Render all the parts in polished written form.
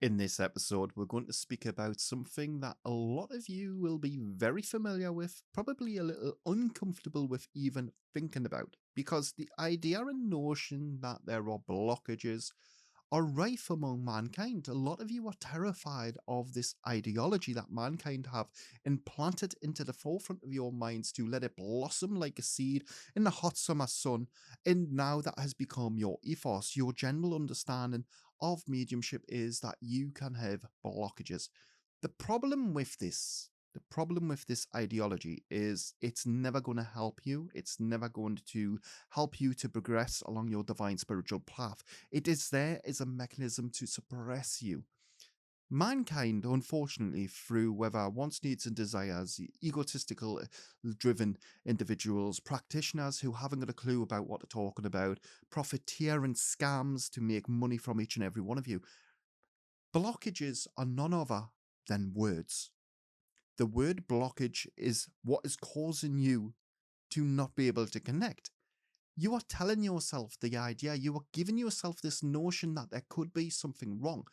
In this episode, we're going to speak about something that a lot of you will be very familiar with, probably a little uncomfortable with even thinking about, because the idea and notion that there are blockages are rife among mankind. A lot of you are terrified of this ideology that mankind have implanted into the forefront of your minds to let it blossom like a seed in the hot summer sun. And now that has become your ethos, your general understanding of mediumship is that you can have blockages. The problem with this ideology is it's never going to help you. It's never going to help you to progress along your divine spiritual path. It is there as a mechanism to suppress you. Mankind, unfortunately, through whether wants, needs, and desires, egotistical, driven individuals, practitioners who haven't got a clue about what they're talking about, profiteering scams to make money from each and every one of you. Blockages are none other than words. The word blockage is what is causing you to not be able to connect. You are telling yourself the idea, you are giving yourself this notion that there could be something wrong,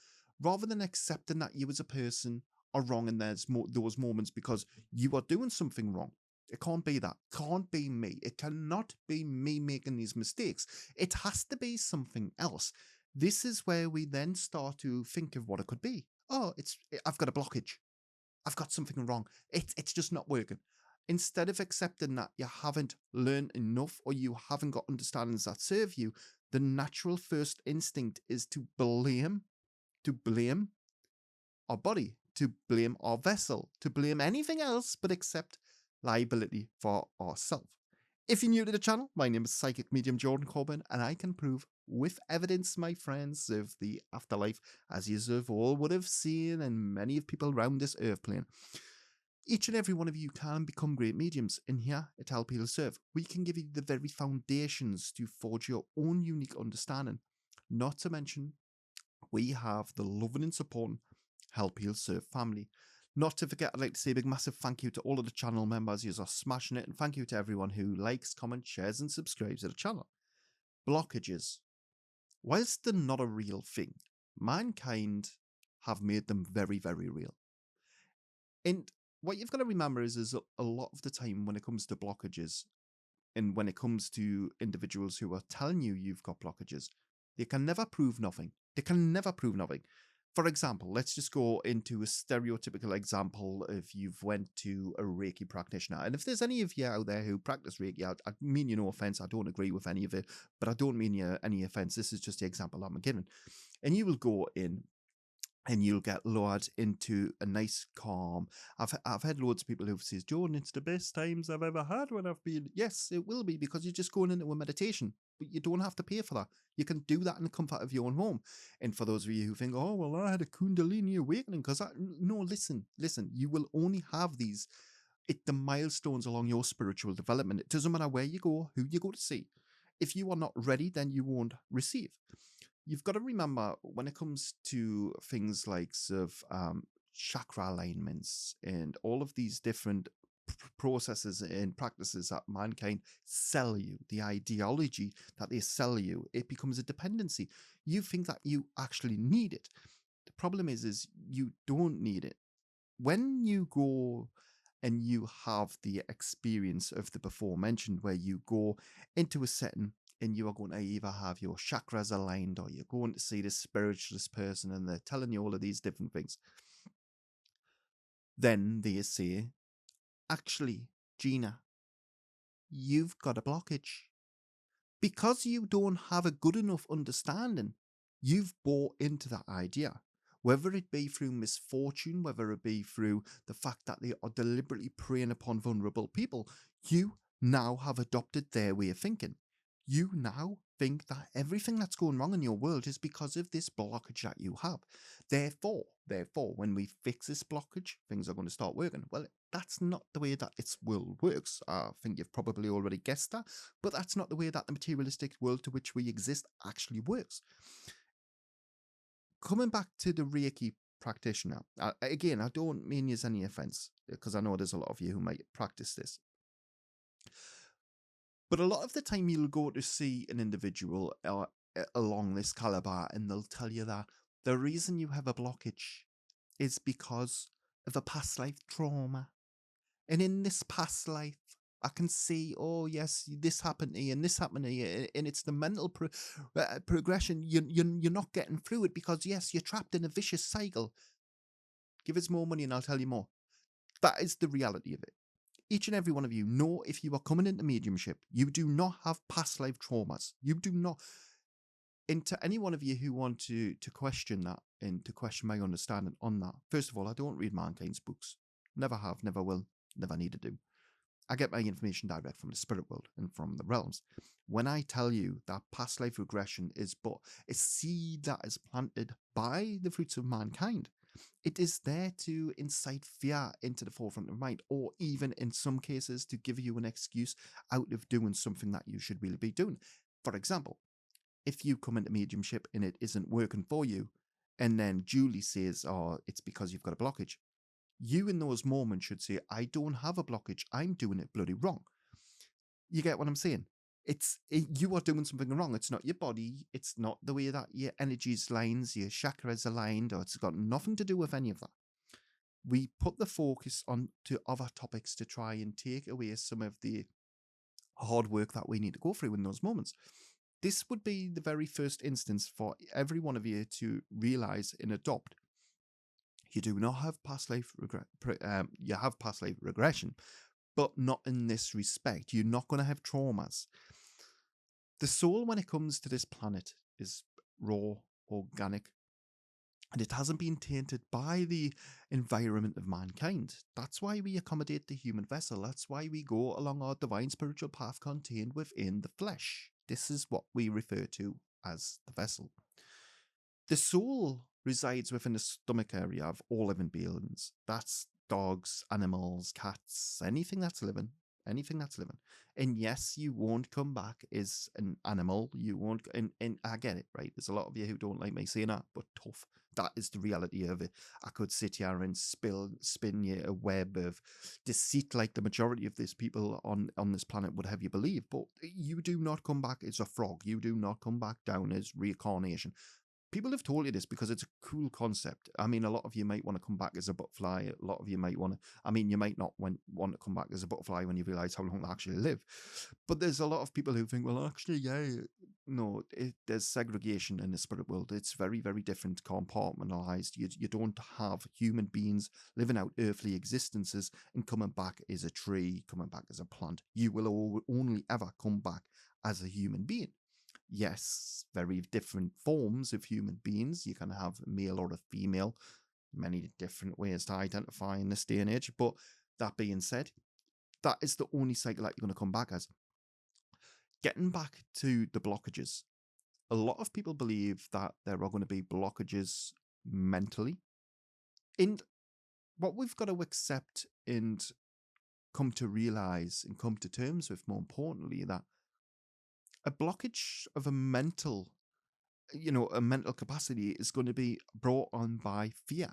rather than accepting that you as a person are wrong and there's those moments because you are doing something wrong. It can't be that. Can't be me. It cannot be me making these mistakes. It has to be something else. This is where we then start to think of what it could be. Oh, I've got a blockage. I've got something wrong. It's just not working. Instead of accepting that you haven't learned enough or you haven't got understandings that serve you, the natural first instinct is to blame our body, to blame our vessel, to blame anything else but accept liability for ourselves. If you're new to the channel, my name is Psychic Medium Jordan Corbin, and I can prove with evidence, my friends, of the afterlife, as you all would have seen, and many of people around this earth plane. Each and every one of you can become great mediums, and here at Help Heal Serve, we can give you the very foundations to forge your own unique understanding. Not to mention, we have the loving and supporting Help Heal Serve family. Not to forget, I'd like to say a big massive thank you to all of the channel members. You are smashing it, and thank you to everyone who likes, comments, shares, and subscribes to the channel. Blockages. Whilst they're not a real thing, mankind have made them very, very real. And what you've got to remember is a lot of the time when it comes to blockages, and when it comes to individuals who are telling you you've got blockages, they can never prove nothing. They can never prove nothing. For example, let's just go into a stereotypical example. If you've went to a Reiki practitioner, and if there's any of you out there who practice Reiki, I mean you no offense, I don't agree with any of it, but I don't mean you any offense. This is just the example I'm giving. And you will go in and you'll get lured into a nice calm. I've had loads of people who've said, Jordan, it's the best times I've ever had when I've been. Yes, it will be, because you're just going into a meditation, but you don't have to pay for that. You can do that in the comfort of your own home. And for those of you who think, oh, well, I had a Kundalini awakening because no, listen, you will only have these the milestones along your spiritual development. It doesn't matter where you go, who you go to see. If you are not ready, then you won't receive. You've got to remember, when it comes to things like chakra alignments and all of these different processes and practices that mankind sell you, the ideology that they sell you, it becomes a dependency. You think that you actually need it. The problem is you don't need it. When you go and you have the experience of the before mentioned, where you go into a setting and you are going to either have your chakras aligned or you're going to see this spiritualist person and they're telling you all of these different things, then they say, actually, Gina, you've got a blockage. Because you don't have a good enough understanding, you've bought into that idea. Whether it be through misfortune, whether it be through the fact that they are deliberately preying upon vulnerable people, you now have adopted their way of thinking. You now think that everything that's going wrong in your world is because of this blockage that you have. Therefore, when we fix this blockage, things are going to start working. Well, that's not the way that its world works. I think you've probably already guessed that, but that's not the way that the materialistic world to which we exist actually works. Coming back to the Reiki practitioner, again, I don't mean you any offense, because I know there's a lot of you who might practice this. But a lot of the time you'll go to see an individual along this caliber and they'll tell you that The reason you have a blockage is because of a past life trauma. And in this past life, I can see, oh yes, this happened to you and this happened to you, and it's the mental progression. You're not getting through it because yes, you're trapped in a vicious cycle. Give us more money and I'll tell you more. That is the reality of it. Each and every one of you know, if you are coming into mediumship, you do not have past life traumas. You do not. And to any one of you who want to question that and to question my understanding on that, first of all, I don't read mankind's books. Never have, never will, never need to do. I get my information direct from the spirit world and from the realms. When I tell you that past life regression is but a seed that is planted by the fruits of mankind, it is there to incite fear into the forefront of mind, or even in some cases to give you an excuse out of doing something that you should really be doing. For example, if you come into mediumship and it isn't working for you, and then Julie says, oh, it's because you've got a blockage, you in those moments should say, I don't have a blockage, I'm doing it bloody wrong. You get what I'm saying? You are doing something wrong. It's not your body, it's not the way that your energies lines, your chakras aligned, or it's got nothing to do with any of that. We put the focus on to other topics to try and take away some of the hard work that we need to go through in those moments. This would be the very first instance for every one of you to realize and adopt. You do not have past life you have past life regression, but not in this respect. You're not going to have traumas. The soul, when it comes to this planet, is raw, organic, and it hasn't been tainted by the environment of mankind. That's why we accommodate the human vessel. That's why we go along our divine spiritual path contained within the flesh. This is what we refer to as the vessel. The soul resides within the stomach area of all living beings. That's dogs, animals, cats, anything that's living. Anything that's living. And yes, you won't come back as an animal. You won't. And I get it, right? There's a lot of you who don't like me saying that, but tough. That is the reality of it. I could sit here and spin you a web of deceit like the majority of these people on this planet would have you believe. But you do not come back as a frog. You do not come back down as reincarnation. People have told you this because it's a cool concept. I mean, a lot of you might want to come back as a butterfly. A lot of you might want to, I mean, you might not want to come back as a butterfly when you realize how long they actually live. But there's a lot of people who think, well, actually, yeah, no, there's segregation in the spirit world. It's very, very different, compartmentalized. You don't have human beings living out earthly existences and coming back as a tree, coming back as a plant. You will only ever come back as a human being. Yes, very different forms of human beings. You can have a male or a female, many different ways to identify in this day and age. But that being said, that is the only cycle that you're going to come back as. Getting back to the blockages, a lot of people believe that there are going to be blockages mentally. And what we've got to accept and come to realize and come to terms with, more importantly, that a blockage of a mental capacity is going to be brought on by fear,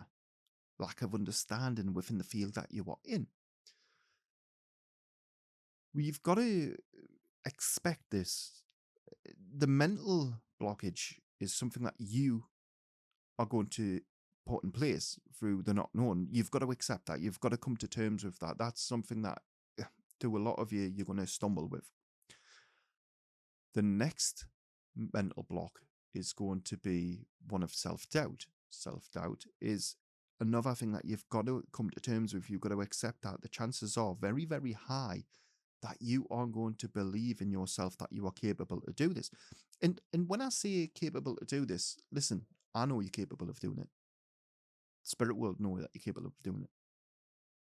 lack of understanding within the field that you are in. We've got to expect this. The mental blockage is something that you are going to put in place through the not known. You've got to accept that. You've got to come to terms with that. That's something that, to a lot of you, you're going to stumble with. The next mental block is going to be one of self-doubt. Self-doubt is another thing that you've got to come to terms with. You've got to accept that the chances are very, very high that you are going to believe in yourself that you are capable to do this. And when I say capable to do this, listen, I know you're capable of doing it. Spirit world know that you're capable of doing it.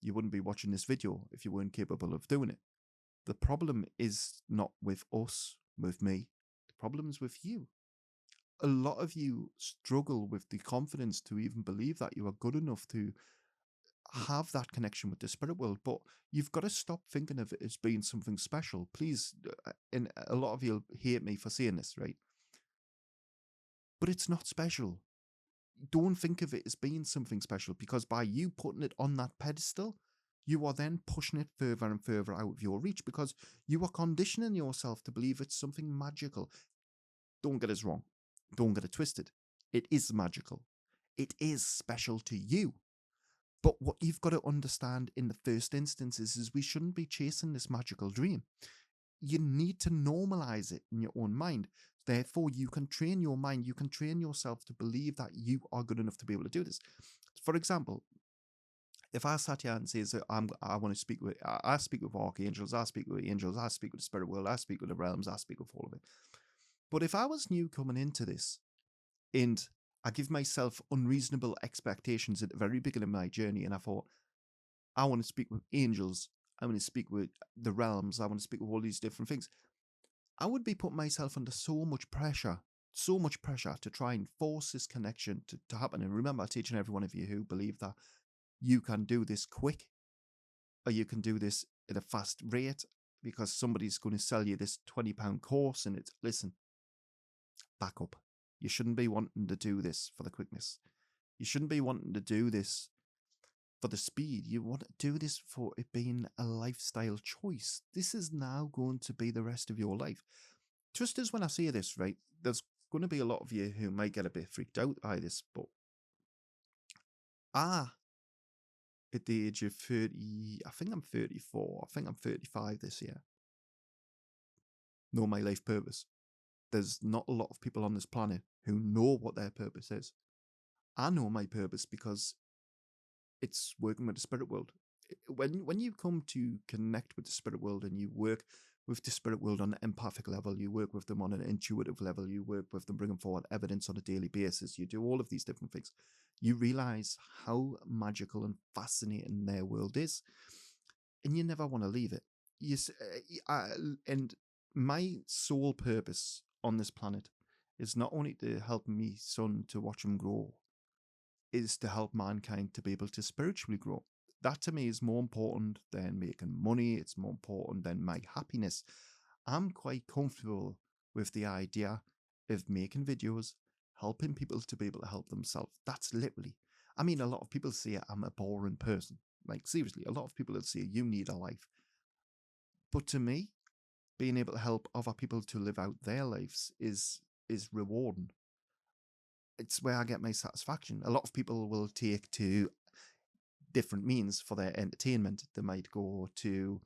You wouldn't be watching this video if you weren't capable of doing it. The problem is not with us, with me. The problem's with you. A lot of you struggle with the confidence to even believe that you are good enough to have that connection with the spirit world, but you've got to stop thinking of it as being something special. Please, and a lot of you hate me for saying this, right? But it's not special. Don't think of it as being something special, because by you putting it on that pedestal, you are then pushing it further and further out of your reach, because you are conditioning yourself to believe it's something magical. Don't get us wrong. Don't get it twisted. It is magical. It is special to you. But what you've got to understand in the first instance is we shouldn't be chasing this magical dream. You need to normalize it in your own mind. Therefore, you can train your mind, you can train yourself to believe that you are good enough to be able to do this. For example, if I sat here and says that I want to speak with, I speak with archangels, I speak with angels, I speak with the spirit world, I speak with the realms, I speak with all of it. But if I was new coming into this and I give myself unreasonable expectations at the very beginning of my journey, and I thought, I want to speak with angels, I want to speak with the realms, I want to speak with all these different things, I would be putting myself under so much pressure to try and force this connection to happen. And remember, teaching every one of you who believe that you can do this quick or you can do this at a fast rate because somebody's going to sell you this £20 course and it's, listen, back up. You shouldn't be wanting to do this for the quickness. You shouldn't be wanting to do this for the speed. You want to do this for it being a lifestyle choice. This is now going to be the rest of your life. Just as when I say this, right, there's going to be a lot of you who might get a bit freaked out by this, but at the age of 30, I think I'm 34, I think I'm 35 this year, know my life purpose. There's not a lot of people on this planet who know what their purpose is. I know my purpose because it's working with the spirit world. When you come to connect with the spirit world and you work with the spirit world on an empathic level, you work with them on an intuitive level, you work with them bringing forward evidence on a daily basis, you do all of these different things, you realize how magical and fascinating their world is, and you never want to leave it. And my sole purpose on this planet is not only to help me son to watch him grow, is to help mankind to be able to spiritually grow. That to me is more important than making money. It's more important than my happiness. I'm quite comfortable with the idea of making videos, helping people to be able to help themselves. That's literally, I mean, a lot of people say I'm a boring person. Like, seriously, a lot of people will say you need a life. But to me, being able to help other people to live out their lives is rewarding. It's where I get my satisfaction. A lot of people will take to different means for their entertainment. They might go to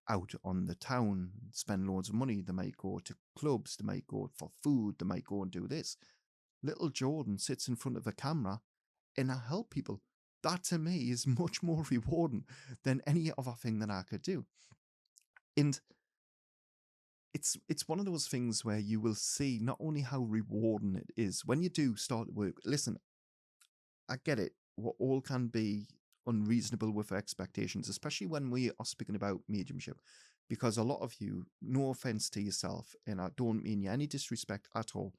out on the town, spend loads of money. They might go to clubs. They might go for food. They might go and do this. Little Jordan sits in front of a camera and I help people. That to me is much more rewarding than any other thing that I could do. And it's one of those things where you will see not only how rewarding it is when you do start work. Listen, I get it. We're all can be unreasonable with expectations, especially when we are speaking about mediumship, because a lot of you, no offense to yourself, and I don't mean you any disrespect at all,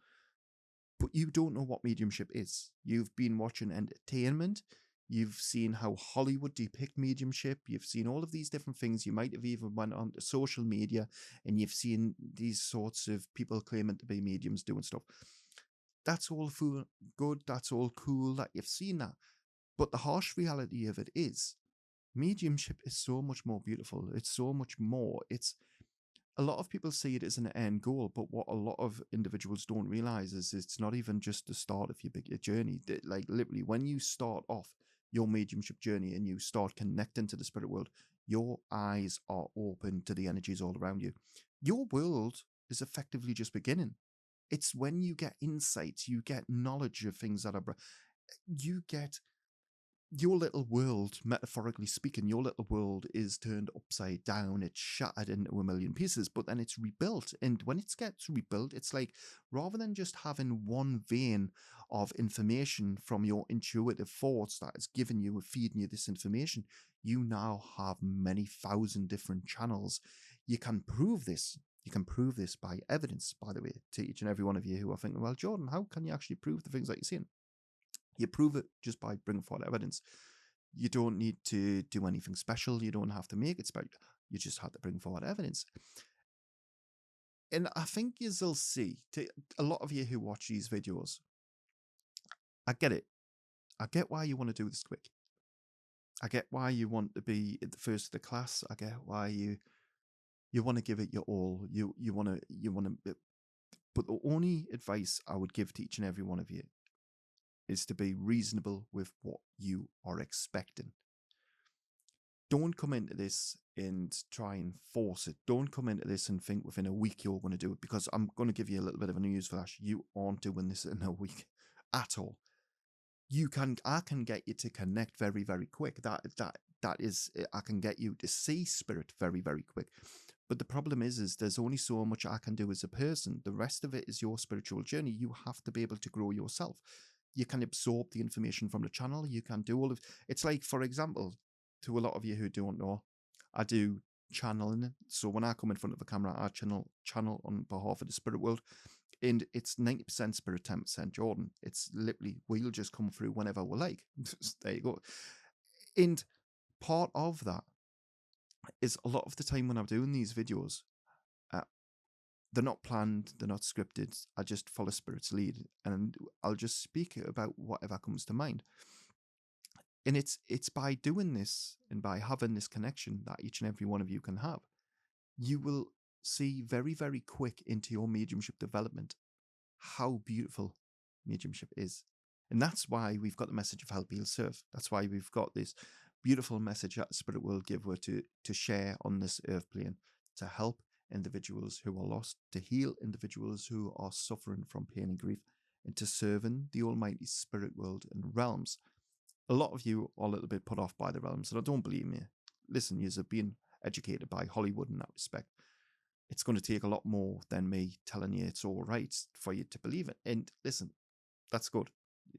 but you don't know what mediumship is. You've been watching entertainment. You've seen how Hollywood depict mediumship. You've seen all of these different things. You might have even went on to social media and you've seen these sorts of people claiming to be mediums doing stuff. That's all good. That's all cool that you've seen that. But the harsh reality of it is mediumship is so much more beautiful. It's so much more. It's a lot of people see it as an end goal, but what a lot of individuals don't realize is it's not even just the start of your journey. Like literally, when you start off your mediumship journey and you start connecting to the spirit world, your eyes are open to the energies all around you. Your world is effectively just beginning. It's when you get insights, you get knowledge of things that are, you get your little world, metaphorically speaking, your little world is turned upside down. It's shattered into a million pieces, but then it's rebuilt. And when it gets rebuilt, it's like rather than just having one vein of information from your intuitive thoughts that is giving you or feeding you this information, you now have many thousand different channels. You can prove this. You can prove this by evidence, by the way, to each and every one of you who are thinking, well, Jordan, how can you actually prove the things that you're seeing? You prove it just by bringing forward evidence. You don't need to do anything special. You don't have to make it special. You just have to bring forward evidence. And I think you'll see, to a lot of you who watch these videos, I get it. I get why you want to do this quick. I get why you want to be at the first of the class. I get why you want to give it your all. You want to. But the only advice I would give to each and every one of you is to be reasonable with what you are expecting. Don't come into this and try and force it. Don't come into this and think within a week you're going to do it, because I'm going to give you a little bit of a news flash. You aren't doing this in a week at all. I can get you to connect very, very quick. That is, I can get you to see spirit very, very quick. But the problem is there's only so much I can do as a person. The rest of it is your spiritual journey. You have to be able to grow yourself. You can absorb the information from the channel. You can do all of, it's like, for example, to a lot of you who don't know, I do channeling. So when I come in front of a camera, I channel on behalf of the spirit world. And it's 90% spirit, 10% Jordan. It's literally, we'll just come through whenever we like. There you go. And part of that is a lot of the time when I'm doing these videos, they're not planned, they're not scripted. I just follow spirit's lead and I'll just speak about whatever comes to mind. And it's by doing this and by having this connection that each and every one of you can have, you will see very, very quick into your mediumship development how beautiful mediumship is. And that's why we've got the message of help, heal, serve. That's why we've got this beautiful message that the spirit will give her to share on this earth plane, to help individuals who are lost, to heal individuals who are suffering from pain and grief, and to serve in the almighty spirit world and realms. A lot of you are a little bit put off by the realms, and I don't believe me. Listen, you have been educated by Hollywood in that respect. It's going to take a lot more than me telling you it's all right for you to believe it. And listen, that's good.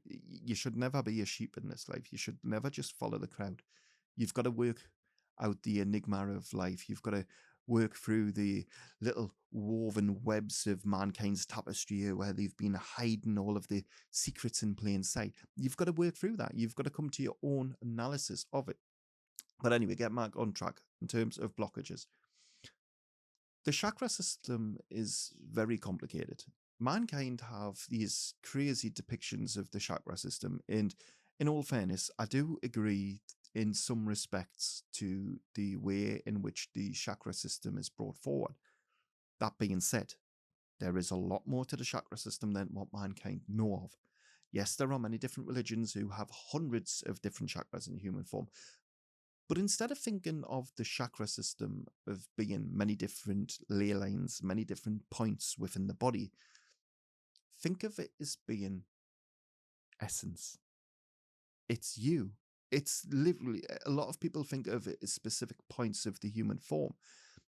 You should never be a sheep in this life. You should never just follow the crowd. You've got to work out the enigma of life. You've got to work through the little woven webs of mankind's tapestry where they've been hiding all of the secrets in plain sight. You've got to work through that. You've got to come to your own analysis of it. But anyway, get back on track in terms of blockages. The chakra system is very complicated. Mankind have these crazy depictions of the chakra system, and in all fairness, I do agree in some respects to the way in which the chakra system is brought forward. That being said, there is a lot more to the chakra system than what mankind know of. Yes, there are many different religions who have hundreds of different chakras in human form. But instead of thinking of the chakra system of being many different ley lines, many different points within the body, think of it as being essence. It's you. It's literally, a lot of people think of it as specific points of the human form.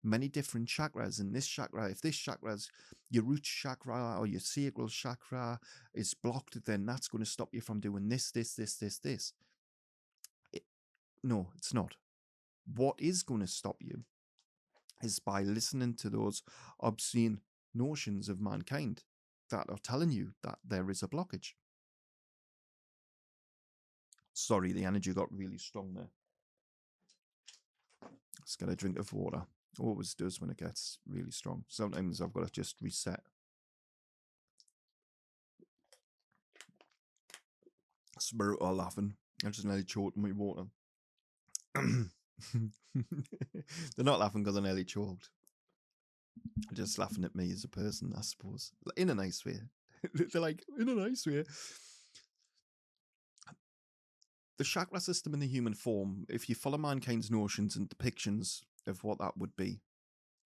Many different chakras. In this chakra, if this chakra is your root chakra or your sacral chakra is blocked, then that's going to stop you from doing this. No, it's not. What is going to stop you is by listening to those obscene notions of mankind that are telling you that there is a blockage. Sorry, the energy got really strong there. Let's get a drink of water. Always does when it gets really strong. Sometimes I've got to just reset. Spirit are laughing. I just nearly choked my water. They're not laughing because I nearly choked. They're just laughing at me as a person, I suppose. In a nice way. They're like, in a nice way. The chakra system in the human form, if you follow mankind's notions and depictions of what that would be,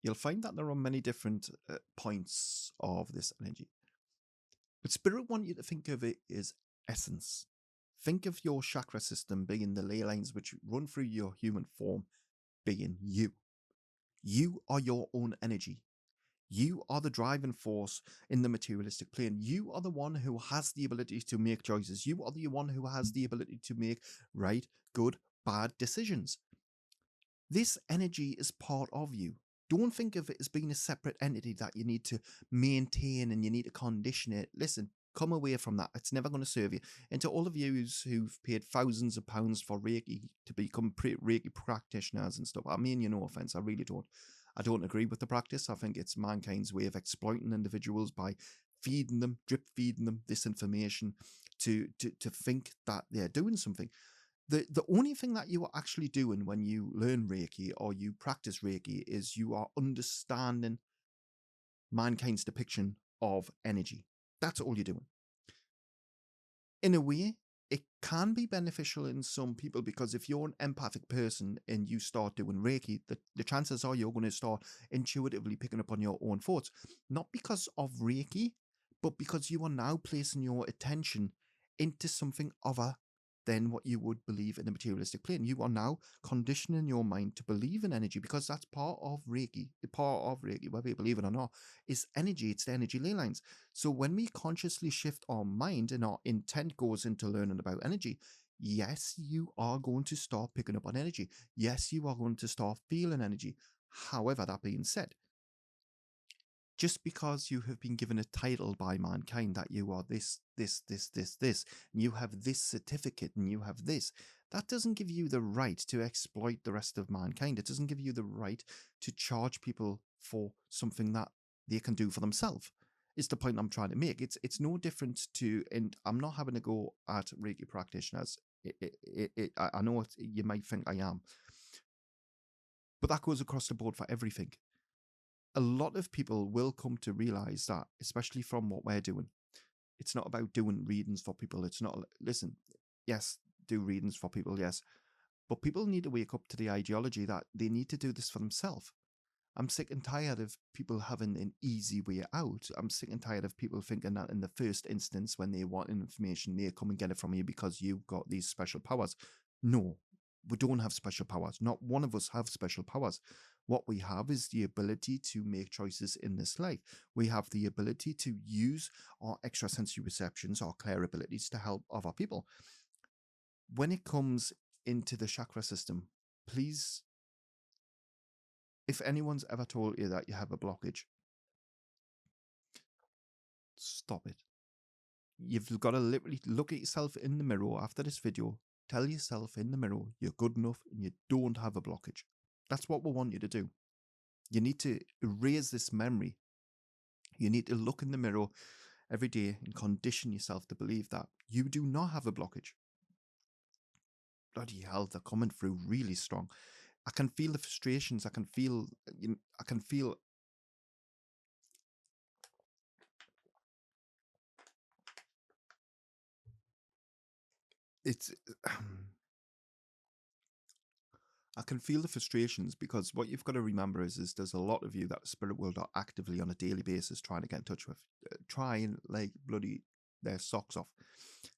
you'll find that there are many different points of this energy. But Spirit want you to think of it as essence. Think of your chakra system being the ley lines which run through your human form, being you. You are your own energy. You are the driving force in the materialistic plane. You are the one who has the ability to make choices. You are the one who has the ability to make right, good, bad decisions. This energy is part of you. Don't think of it as being a separate entity that you need to maintain and you need to condition it. Listen, come away from that. It's never going to serve you. And to all of you who've paid thousands of pounds for Reiki to become Reiki practitioners and stuff, I mean, no offense, I really don't. I don't agree with the practice. I think it's mankind's way of exploiting individuals by feeding them, drip feeding them this information to think that they're doing something. The only thing that you are actually doing when you learn Reiki or you practice Reiki is you are understanding mankind's depiction of energy. That's all you're doing. in a way, it can be beneficial in some people, because if you're an empathic person and you start doing Reiki, the chances are you're going to start intuitively picking up on your own thoughts. Not because of Reiki, but because you are now placing your attention into something other than what you would believe in the materialistic plane. You are now conditioning your mind to believe in energy, because that's part of Reiki. Part of Reiki, whether you believe it or not, is energy. It's the energy ley lines. So when we consciously shift our mind and our intent goes into learning about energy, yes, you are going to start picking up on energy. Yes, you are going to start feeling energy. However, that being said, just because you have been given a title by mankind that you are this, and you have this certificate and you have this, that doesn't give you the right to exploit the rest of mankind. It doesn't give you the right to charge people for something that they can do for themselves. Is the point I'm trying to make. It's no different to, and I'm not having a go at Reiki practitioners. I know you might think I am, but that goes across the board for everything. A lot of people will come to realize that, especially from what we're doing, it's not about doing readings for people. It's not, listen, yes, do readings for people, yes, but people need to wake up to the ideology that they need to do this for themselves. I'm sick and tired of people having an easy way out. I'm sick and tired of people thinking that in the first instance, when they want information, they come and get it from you because you've got these special powers. No, we don't have special powers. Not one of us have special powers. What we have is the ability to make choices in this life. We have the ability to use our extrasensory perceptions, our clair abilities, to help other people. When it comes into the chakra system, please, if anyone's ever told you that you have a blockage, stop it. You've got to literally look at yourself in the mirror after this video. Tell yourself in the mirror you're good enough and you don't have a blockage. That's what we want you to do. You need to erase this memory. You need to look in the mirror every day and condition yourself to believe that you do not have a blockage. Bloody hell, they're coming through really strong. I can feel the frustrations. I can feel it's I can feel the frustrations, because what you've got to remember is there's a lot of you that the spirit world are actively on a daily basis trying to get in touch with, trying like bloody their socks off.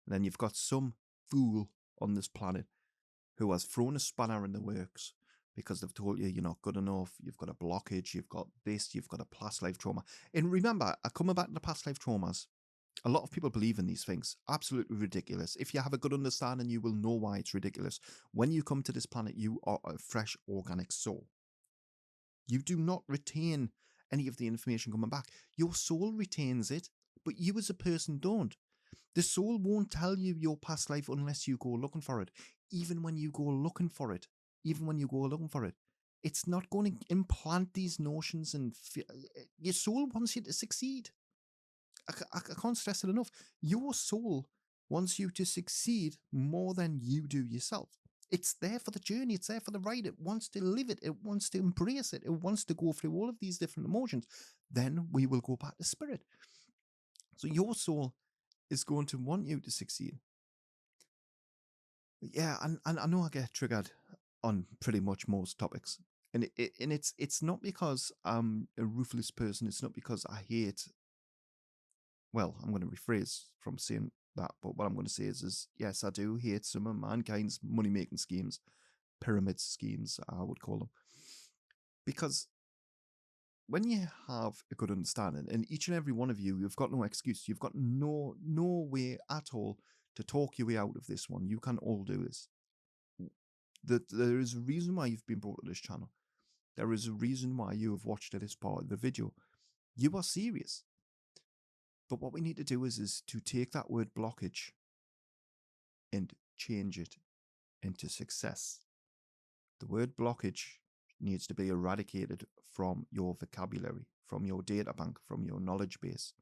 And then you've got some fool on this planet who has thrown a spanner in the works because they've told you you're not good enough, you've got a blockage, you've got this, you've got a past life trauma. And remember, coming back to the past life traumas, a lot of people believe in these things. Absolutely ridiculous. If you have a good understanding, you will know why it's ridiculous. When you come to this planet, you are a fresh organic soul. You do not retain any of the information coming back. Your soul retains it, but you as a person don't. The soul won't tell you your past life unless you go looking for it. Even when you go looking for it, it's not going to implant these notions, and your soul wants you to succeed. I can't stress it enough. Your soul wants you to succeed more than you do yourself. It's there for the journey. It's there for the ride. It wants to live it. It wants to embrace it. It wants to go through all of these different emotions. Then we will go back to spirit. So your soul is going to want you to succeed. Yeah, and I know I get triggered on pretty much most topics. And it's not because I'm a ruthless person. It's not because I hate. Well, I'm going to rephrase from saying that, but what I'm going to say is yes, I do hate some of mankind's money-making schemes, pyramid schemes, I would call them. Because when you have a good understanding, and each and every one of you, you've got no excuse. You've got no way at all to talk your way out of this one. You can all do this. There is a reason why you've been brought to this channel. There is a reason why you have watched this part of the video. You are serious. But what we need to do is to take that word blockage and change it into success. The word blockage needs to be eradicated from your vocabulary, from your data bank, from your knowledge base.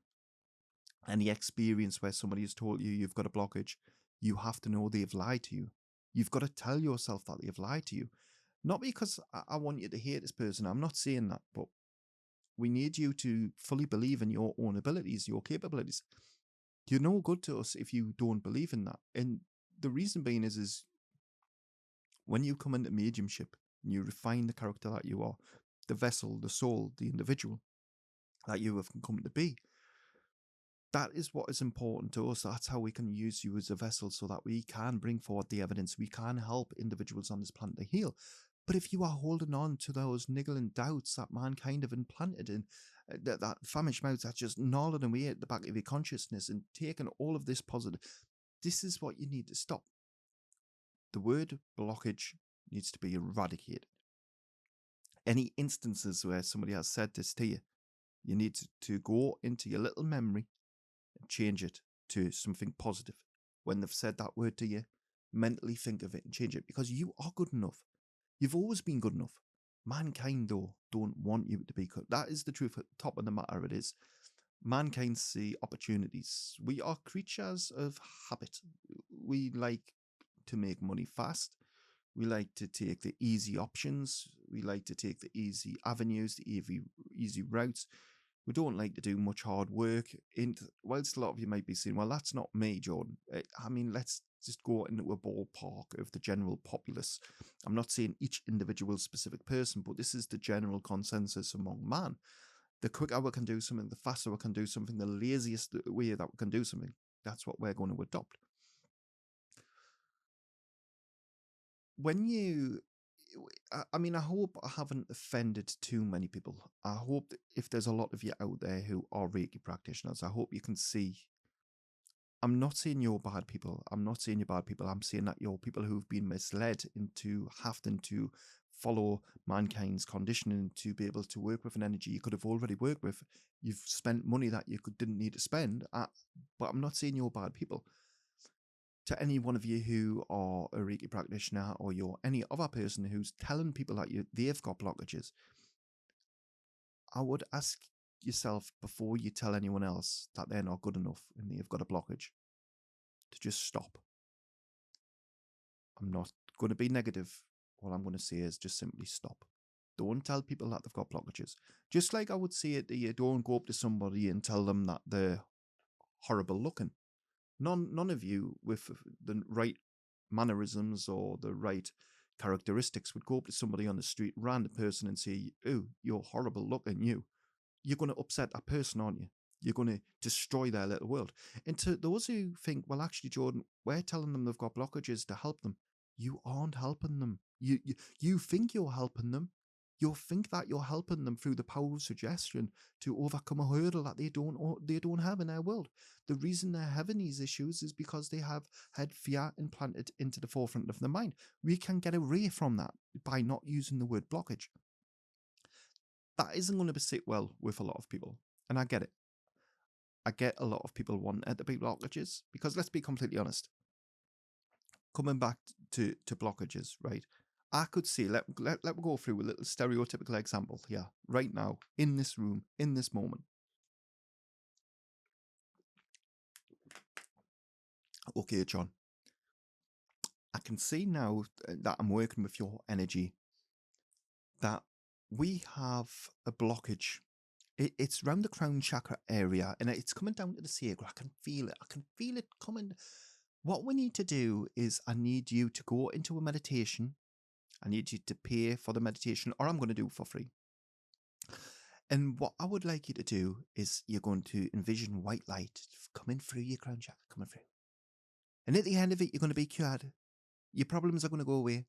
Any experience where somebody has told you you've got a blockage, you have to know they've lied to you. You've got to tell yourself that they've lied to you. Not because I want you to hate this person. I'm not saying that, but we need you to fully believe in your own abilities, your capabilities. you're no good to us if you don't believe in that. And the reason being is when you come into mediumship and you refine the character that you are, the vessel, the soul, the individual that you have come to be, that is what is important to us. That's how we can use you as a vessel so that we can bring forward the evidence. We can help individuals on this planet to heal. But if you are holding on to those niggling doubts that mankind have implanted in, that famished mouths that's just gnawing away at the back of your consciousness and taking all of this positive, this is what you need to stop. The word blockage needs to be eradicated. Any instances where somebody has said this to you, you need to go into your little memory and change it to something positive. When they've said that word to you, mentally think of it and change it, because you are good enough. You've always been good enough. Mankind, though, don't want you to be good. That is the truth at the top of the matter. It is. Mankind see opportunities. We are creatures of habit. We like to make money fast. We like to take the easy options. We like to take the easy avenues, the easy routes. We don't like to do much hard work. Whilst a lot of you might be saying, well, that's not me, Jordan. I mean, let's just go into a ballpark of the general populace. I'm not saying each individual specific person, but this is the general consensus among man. The quicker we can do something, the faster we can do something, the laziest way that we can do something, that's what we're going to adopt. When you, I mean, I hope I haven't offended too many people. I hope that if there's a lot of you out there who are Reiki practitioners, I hope you can see, I'm not saying you're bad people. I'm not saying you're bad people. I'm saying that you're people who've been misled into having to follow mankind's conditioning to be able to work with an energy you could have already worked with. You've spent money that you didn't need to spend, but I'm not saying you're bad people. To any one of you who are a Reiki practitioner, or you're any other person who's telling people that they've got blockages, I would ask yourself before you tell anyone else that they're not good enough and they've got a blockage, to just stop. I'm not going to be negative. All I'm going to say is just simply stop. Don't tell people that they've got blockages. Just like I would say it to you, don't go up to somebody and tell them that they're horrible looking. None of you with the right mannerisms or the right characteristics would go up to somebody on the street, random person, and say, "Oh, you're horrible looking, you." You're going to upset that person, aren't you? You're going to destroy their little world. And to those who think, well, actually, Jordan, we're telling them they've got blockages to help them. You aren't helping them. You think you're helping them. You think that you're helping them through the power of suggestion to overcome a hurdle that they don't have in their world. The reason they're having these issues is because they have had fear implanted into the forefront of their mind. We can get away from that by not using the word blockage. That isn't going to sit well with a lot of people, and I get it. I get a lot of people want to be blockages, because let's be completely honest. Coming back to blockages, right? I could see, let me go through a little stereotypical example here, right now, in this room, in this moment. Okay, John, I can see now that I'm working with your energy that we have a blockage. It's around the crown chakra area, and it's coming down to the sacral. I can feel it. I can feel it coming. What we need to do is, I need you to go into a meditation. I need you to pay for the meditation, or I'm going to do it for free. And what I would like you to do is, you're going to envision white light coming through your crown chakra, coming through. And at the end of it, you're going to be cured. Your problems are going to go away.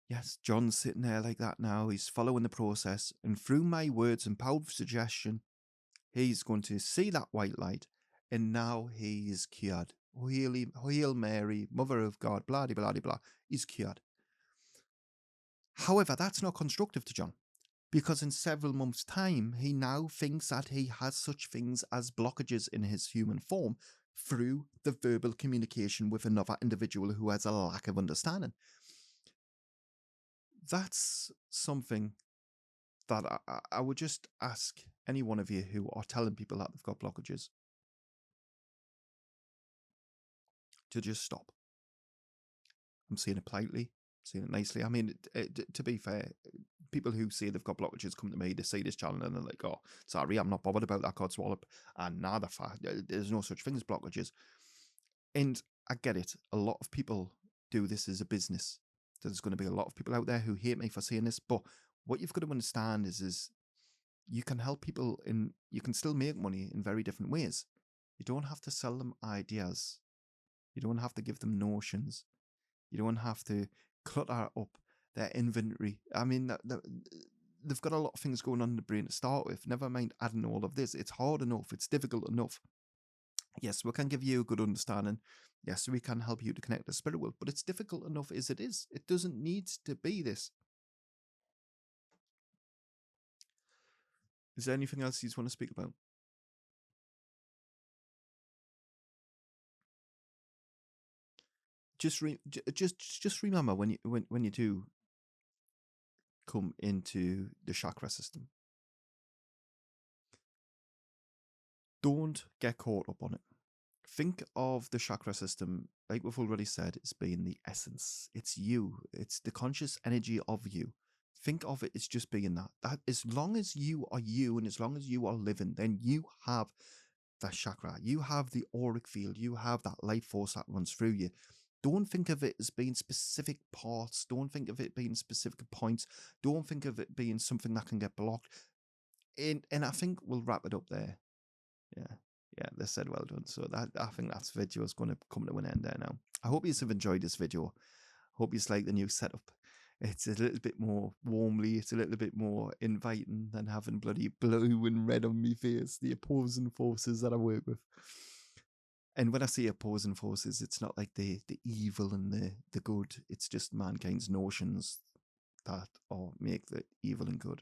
Yes, John's sitting there like that now. He's following the process. And through my words and power of suggestion, he's going to see that white light. And now he is cured. Hail Mary, Mother of God, blah, blah, blah, blah. He's cured. However, that's not constructive to John, because in several months' time, he now thinks that he has such things as blockages in his human form through the verbal communication with another individual who has a lack of understanding. That's something that I would just ask any one of you who are telling people that they've got blockages to just stop. I'm saying it politely, saying it nicely. I mean, to be fair, people who say they've got blockages come to me, they see this channel and they're like, oh, sorry, I'm not bothered about that God's wallop. And now the fact there's no such thing as blockages. And I get it. A lot of people do this as a business. There's going to be a lot of people out there who hate me for saying this, but what you've got to understand is you can help people and you can still make money in very different ways. You don't have to sell them ideas. You don't have to give them notions. You don't have to clutter up their inventory. I mean, they've got a lot of things going on in the brain to start with. Never mind adding all of this. It's hard enough. It's difficult enough. Yes, we can give you a good understanding. Yes, we can help you to connect to the spirit world, but it's difficult enough as it is. It doesn't need to be this. Is there anything else you want to speak about? Just remember when you do come into the chakra system, don't get caught up on it. Think of the chakra system, like we've already said, as being the essence. It's you. It's the conscious energy of you. Think of it as just being that. That as long as you are you and as long as you are living, then you have that chakra. You have the auric field. You have that life force that runs through you. Don't think of it as being specific parts. Don't think of it being specific points. Don't think of it being something that can get blocked. And I think we'll wrap it up there. Yeah, they said well done. So I think that video is going to come to an end there now. I hope you have enjoyed this video. Hope you like the new setup. It's a little bit more warmly. It's a little bit more inviting than having bloody blue and red on me face. The opposing forces that I work with. And when I say opposing forces, it's not like the evil and the good. It's just mankind's notions that make the evil and good.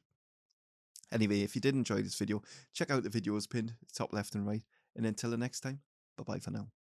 Anyway, if you did enjoy this video, check out the videos pinned top left and right. And until the next time, bye-bye for now.